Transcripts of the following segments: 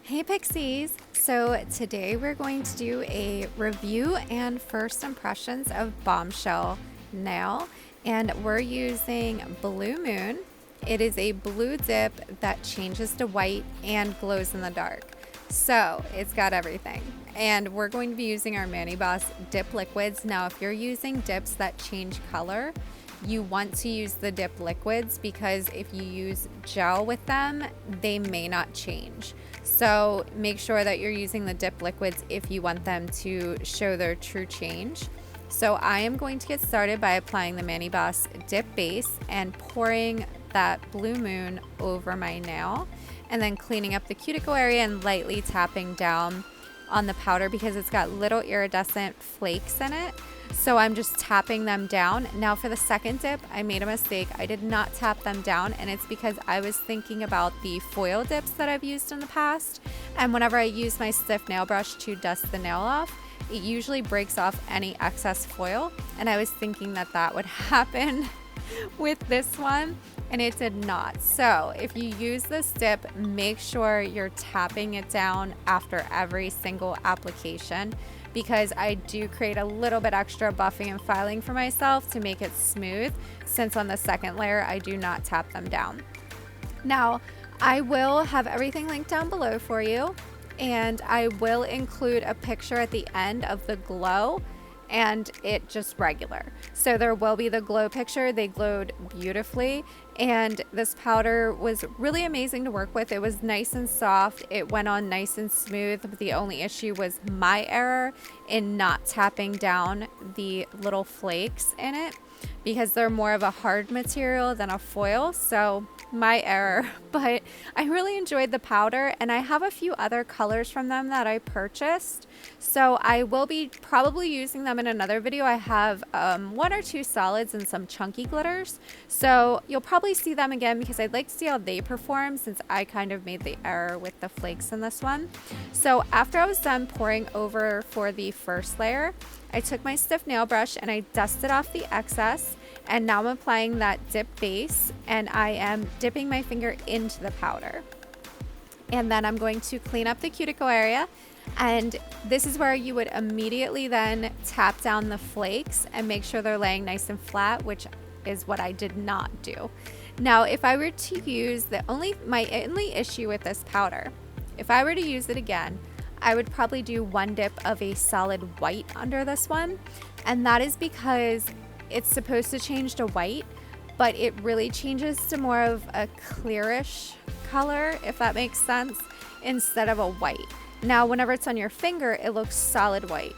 Hey Pixies! So today we're going to do a review and first impressions of Bombshell Nail, and we're using Blue Moon. It is a blue dip that changes to white and glows in the dark. So it's got everything. And we're going to be using our Mani Boss dip liquids. Now if you're using dips that change color, you want to use the dip liquids because if you use gel with them, they may not change. So make sure that you're using the dip liquids if you want them to show their true change. So I am going to get started by applying the Mani Boss dip base and pouring that Blue Moon over my nail, and then cleaning up the cuticle area and lightly tapping down on the powder because it's got little iridescent flakes in it. So I'm just tapping them down. Now for the second dip, I made a mistake. I did not tap them down, and it's because I was thinking about the foil dips that I've used in the past. And whenever I use my stiff nail brush to dust the nail off, it usually breaks off any excess foil. And I was thinking that that would happen with this one, and it did not. So if you use this dip, make sure you're tapping it down after every single application, because I do create a little bit extra buffing and filing for myself to make it smooth, since on the second layer I do not tap them down. Now I will have everything linked down below for you, and I will include a picture at the end of the glow and it just regular. So there will be the glow picture. They glowed beautifully, and this powder was really amazing to work with. It was nice and soft. It went on nice and smooth. But the only issue was my error in not tapping down the little flakes in it, because they're more of a hard material than a foil. So my error, but I really enjoyed the powder, and I have a few other colors from them that I purchased, so I will be probably using them in another video. I have one or two solids and some chunky glitters, so you'll probably see them again because I'd like to see how they perform, since I kind of made the error with the flakes in this one. So after I was done pouring over for the first layer, I took my stiff nail brush and I dusted off the excess, and now I'm applying that dip base, and I am dipping my finger into the powder. And then I'm going to clean up the cuticle area, and this is where you would immediately then tap down the flakes and make sure they're laying nice and flat, which is what I did not do. Now if I were to use my only issue with this powder, if I were to use it again, I would probably do one dip of a solid white under this one, and that is because it's supposed to change to white, but it really changes to more of a clearish color, if that makes sense, instead of a white. Now whenever it's on your finger, it looks solid white,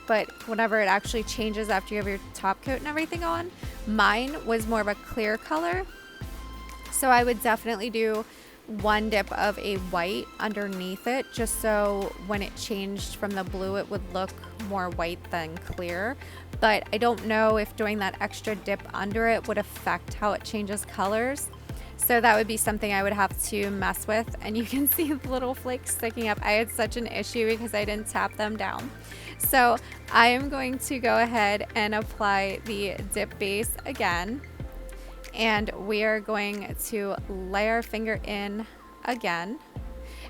but whenever it actually changes after you have your top coat and everything on, mine was more of a clear color. So I would definitely do one dip of a white underneath it, just so when it changed from the blue it would look more white than clear. But I don't know if doing that extra dip under it would affect how it changes colors, so that would be something I would have to mess with. And you can see the little flakes sticking up. I had such an issue because I didn't tap them down. So I am going to go ahead and apply the dip base again, and we are going to lay our finger in again.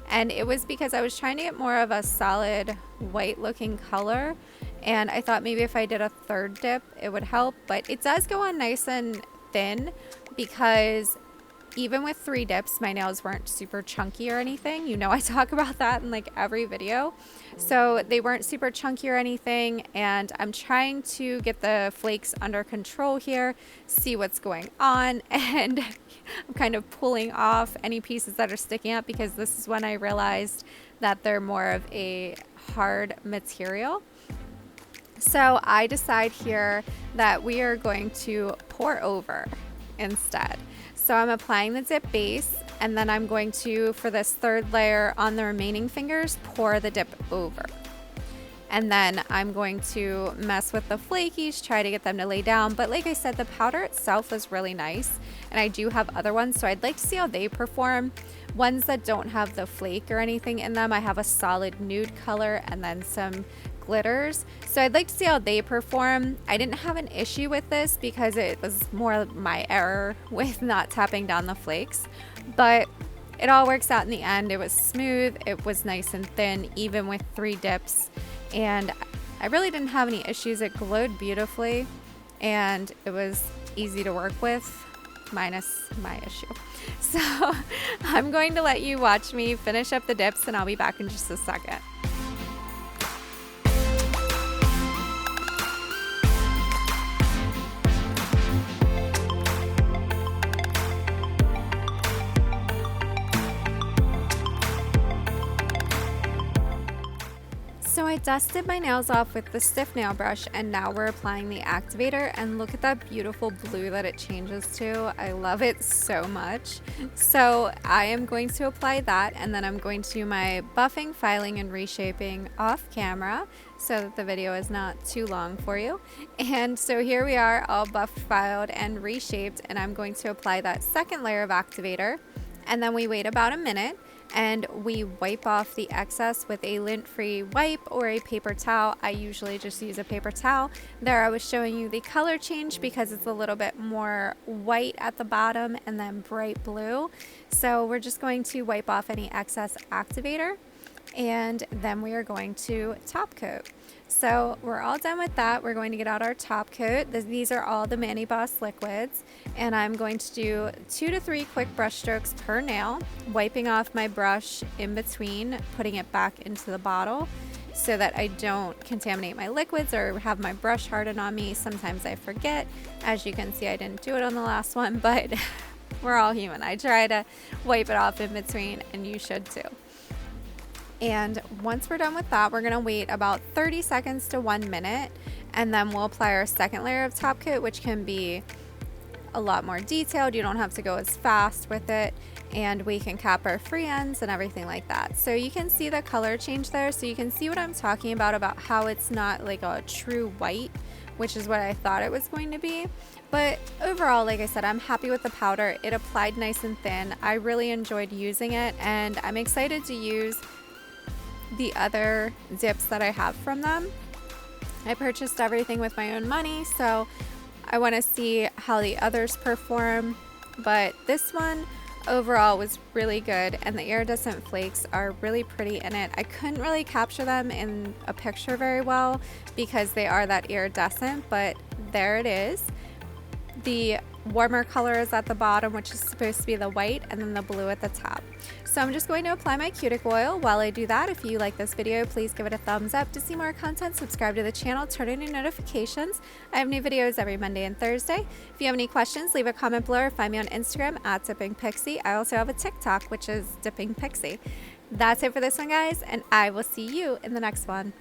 And it was because I was trying to get more of a solid white looking color, and I thought maybe if I did a third dip it would help, but it does go on nice and thin, because even with 3 dips my nails weren't super chunky or anything. You know, I talk about that in like every video. So they weren't super chunky or anything, and I'm trying to get the flakes under control here, see what's going on, and I'm kind of pulling off any pieces that are sticking up, because this is when I realized that they're more of a hard material. So I decide here that we are going to pour over instead. So I'm applying the dip base, and then I'm going to, for this third layer on the remaining fingers, pour the dip over. And then I'm going to mess with the flakies, try to get them to lay down. But like I said, the powder itself was really nice, and I do have other ones, so I'd like to see how they perform. Ones that don't have the flake or anything in them, I have a solid nude color and then some glitters, so I'd like to see how they perform. I didn't have an issue with this because it was more my error with not tapping down the flakes, but it all works out in the end. It was smooth, it was nice and thin, even with 3 dips, and I really didn't have any issues. It glowed beautifully and it was easy to work with, minus my issue. So I'm going to let you watch me finish up the dips and I'll be back in just a second. So I dusted my nails off with the stiff nail brush and now we're applying the activator, and look at that beautiful blue that it changes to. I love it so much. So I am going to apply that, and then I'm going to do my buffing, filing, and reshaping off camera so that the video is not too long for you. And so here we are, all buffed, filed, and reshaped, and I'm going to apply that second layer of activator, and then we wait about a minute and we wipe off the excess with a lint-free wipe or a paper towel. I usually just use a paper towel. There I was showing you the color change because it's a little bit more white at the bottom and then bright blue. So we're just going to wipe off any excess activator, and then we are going to top coat. So we're all done with that. We're going to get out our top coat. These are all the Mani Boss liquids, and I'm going to do 2 to 3 quick brush strokes per nail, wiping off my brush in between, putting it back into the bottle so that I don't contaminate my liquids or have my brush harden on me. Sometimes I forget. As you can see, I didn't do it on the last one, but we're all human. I try to wipe it off in between, and you should too. And once we're done with that, we're gonna wait about 30 seconds to 1 minute, and then we'll apply our second layer of top coat, which can be a lot more detailed. You don't have to go as fast with it, and we can cap our free ends and everything like that. So you can see the color change there, so you can see what I'm talking about how it's not like a true white, which is what I thought it was going to be. But overall, like I said, I'm happy with the powder. It applied nice and thin. I really enjoyed using it, and I'm excited to use the other dips that I have from them. I purchased everything with my own money, so I want to see how the others perform. But this one overall was really good, and the iridescent flakes are really pretty in it. I couldn't really capture them in a picture very well because they are that iridescent, but there it is. The warmer color is at the bottom, which is supposed to be the white, and then the blue at the top. So I'm just going to apply my cuticle oil. While I do that, if you like this video, please give it a thumbs up. To see more content, subscribe to the channel, turn on your notifications. I have new videos every Monday and Thursday. If you have any questions, leave a comment below or find me on Instagram at Dipping Pixie. I also have a TikTok, which is Dipping Pixie. That's it for this one, guys, and I will see you in the next one.